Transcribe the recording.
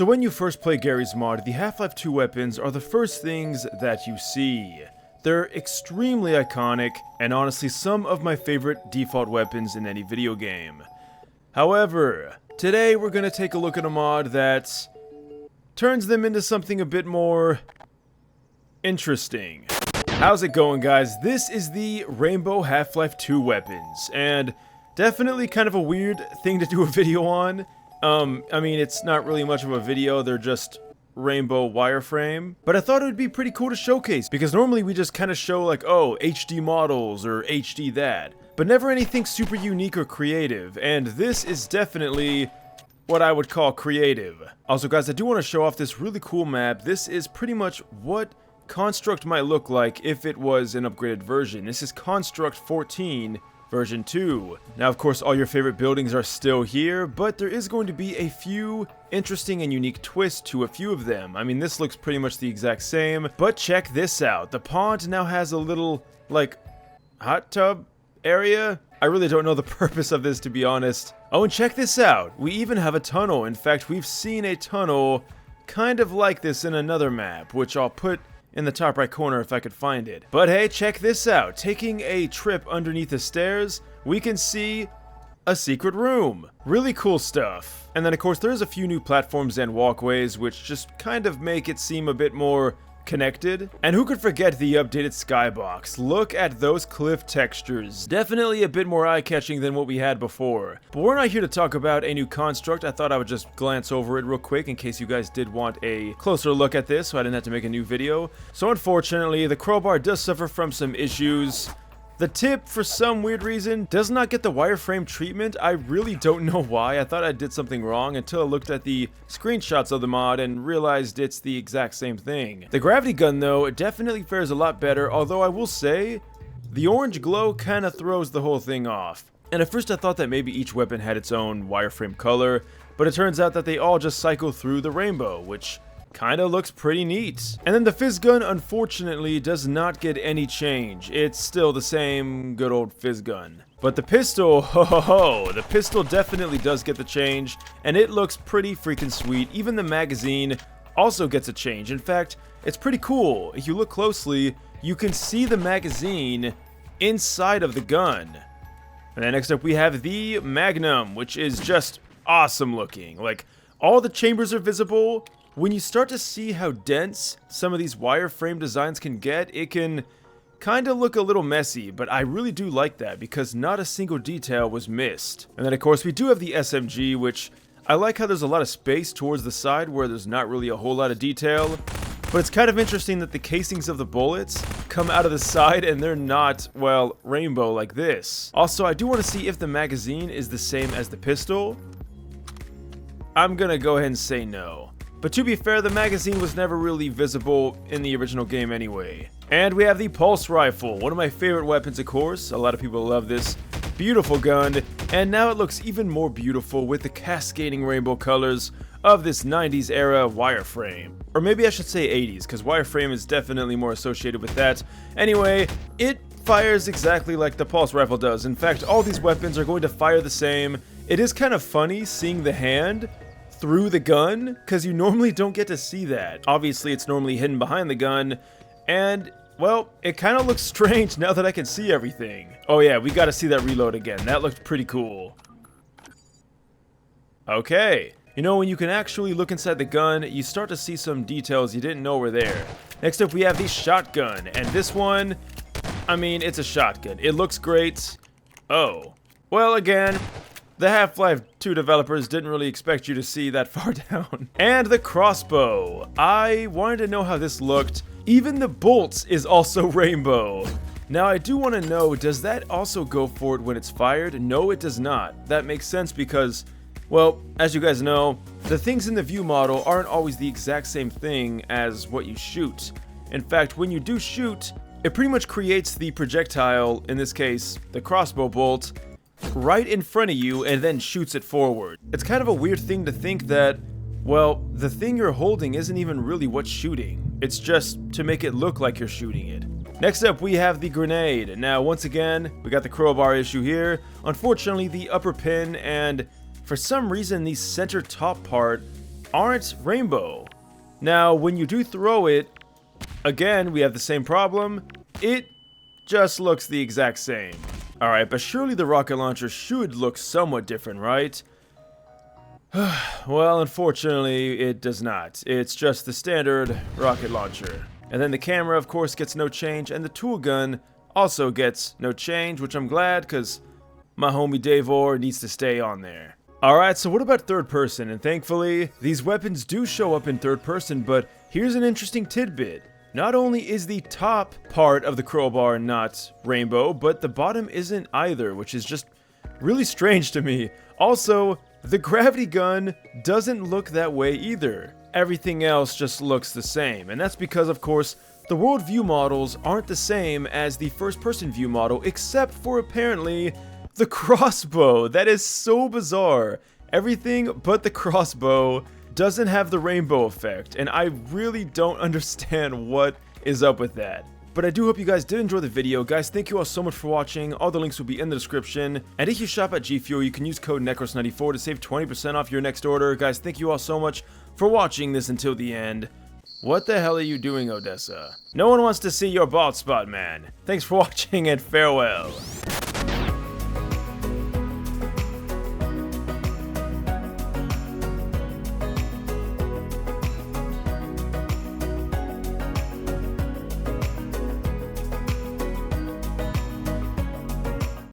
So when you first play Garry's mod, the Half-Life 2 weapons are the first things that you see. They're extremely iconic, and honestly some of my favorite default weapons in any video game. However, today we're going to take a look at a mod that turns them into something a bit more interesting. How's it going, guys? This is the Rainbow Half-Life 2 weapons, and definitely kind of a weird thing to do a video on. I mean, it's not really much of a video, they're just rainbow wireframe. But I thought it would be pretty cool to showcase, because normally we just kind of show like, oh, HD models or HD that. But never anything super unique or creative, and this is definitely what I would call creative. Also, guys, I do want to show off this really cool map. This is pretty much what Construct might look like if it was an upgraded version. This is Construct 14. Version 2. Now, of course, all your favorite buildings are still here, but there is going to be a few interesting and unique twists to a few of them. I mean, this looks pretty much the exact same, but check this out. The pond now has a little, like, hot tub area. I really don't know the purpose of this, to be honest. Oh, and check this out. We even have a tunnel. In fact, we've seen a tunnel kind of like this in another map, which I'll put in the top right corner if I could find it. But hey, check this out. Taking a trip underneath the stairs, we can see a secret room. Really cool stuff. And then of course there's a few new platforms and walkways which just kind of make it seem a bit more connected. And who could forget the updated skybox? Look at those cliff textures. Definitely a bit more eye-catching than what we had before. But we're not here to talk about a new construct. I thought I would just glance over it real quick in case you guys did want a closer look at this, so I didn't have to make a new video. So unfortunately, the crowbar does suffer from some issues. The tip, for some weird reason, does not get the wireframe treatment. I really don't know why. I thought I did something wrong until I looked at the screenshots of the mod and realized it's the exact same thing. The gravity gun, though, definitely fares a lot better, although I will say, the orange glow kind of throws the whole thing off. And at first I thought that maybe each weapon had its own wireframe color, but it turns out that they all just cycle through the rainbow, which kinda looks pretty neat. And then the fizz gun, unfortunately, does not get any change. It's still the same good old fizz gun. But the pistol, the pistol definitely does get the change, and it looks pretty freaking sweet. Even the magazine also gets a change. In fact, it's pretty cool. If you look closely, you can see the magazine inside of the gun. And then next up we have the Magnum, which is just awesome looking. Like, all the chambers are visible. When you start to see how dense some of these wireframe designs can get, it can kind of look a little messy, but I really do like that because not a single detail was missed. And then of course we do have the SMG, which I like how there's a lot of space towards the side where there's not really a whole lot of detail. But it's kind of interesting that the casings of the bullets come out of the side and they're not, well, rainbow like this. Also, I do want to see if the magazine is the same as the pistol. I'm gonna go ahead and say no. But to be fair, the magazine was never really visible in the original game anyway. And we have the pulse rifle, one of my favorite weapons, of course. A lot of people love this beautiful gun, and now it looks even more beautiful with the cascading rainbow colors of this 90s era wireframe. Or maybe I should say 80s, because wireframe is definitely more associated with that. Anyway, it fires exactly like the pulse rifle does. In fact, all these weapons are going to fire the same. It is kind of funny seeing the hand through the gun, because you normally don't get to see that. Obviously, it's normally hidden behind the gun, and, well, it kind of looks strange now that I can see everything. Oh yeah, we gotta see that reload again. That looked pretty cool. Okay. You know, when you can actually look inside the gun, you start to see some details you didn't know were there. Next up, we have the shotgun, and this one, I mean, it's a shotgun. It looks great. Oh. Well, again, the Half-Life 2 developers didn't really expect you to see that far down. And the crossbow. I wanted to know how this looked. Even the bolts is also rainbow. Now I do want to know, does that also go forward when it's fired? No, it does not. That makes sense because, well, as you guys know, the things in the view model aren't always the exact same thing as what you shoot. In fact, when you do shoot, it pretty much creates the projectile, in this case, the crossbow bolt, right in front of you and then shoots it forward. It's kind of a weird thing to think that, well, the thing you're holding isn't even really what's shooting. It's just to make it look like you're shooting it. Next up, we have the grenade. Now, once again, we got the crowbar issue here. Unfortunately, the upper pin and, for some reason, the center top part aren't rainbow. Now, when you do throw it, again, we have the same problem. It just looks the exact same. Alright, but surely the rocket launcher should look somewhat different, right? Well, unfortunately, it does not. It's just the standard rocket launcher. And then the camera, of course, gets no change, and the tool gun also gets no change, which I'm glad, because my homie Davor needs to stay on there. Alright, so what about third person? And thankfully, these weapons do show up in third person, but here's an interesting tidbit. Not only is the top part of the crowbar not rainbow, but the bottom isn't either, which is just really strange to me. Also, the gravity gun doesn't look that way either. Everything else just looks the same, and that's because, of course, the world view models aren't the same as the first-person view model, except for apparently the crossbow. That is so bizarre. Everything but the crossbow doesn't have the rainbow effect, and I really don't understand what is up with that. But I do hope you guys did enjoy the video. Guys, thank you all so much for watching. All the links will be in the description. And if you shop at G Fuel, you can use code NECROS94 to save 20% off your next order. Guys, thank you all so much for watching this until the end. What the hell are you doing, Odessa? No one wants to see your bald spot, man. Thanks for watching and farewell.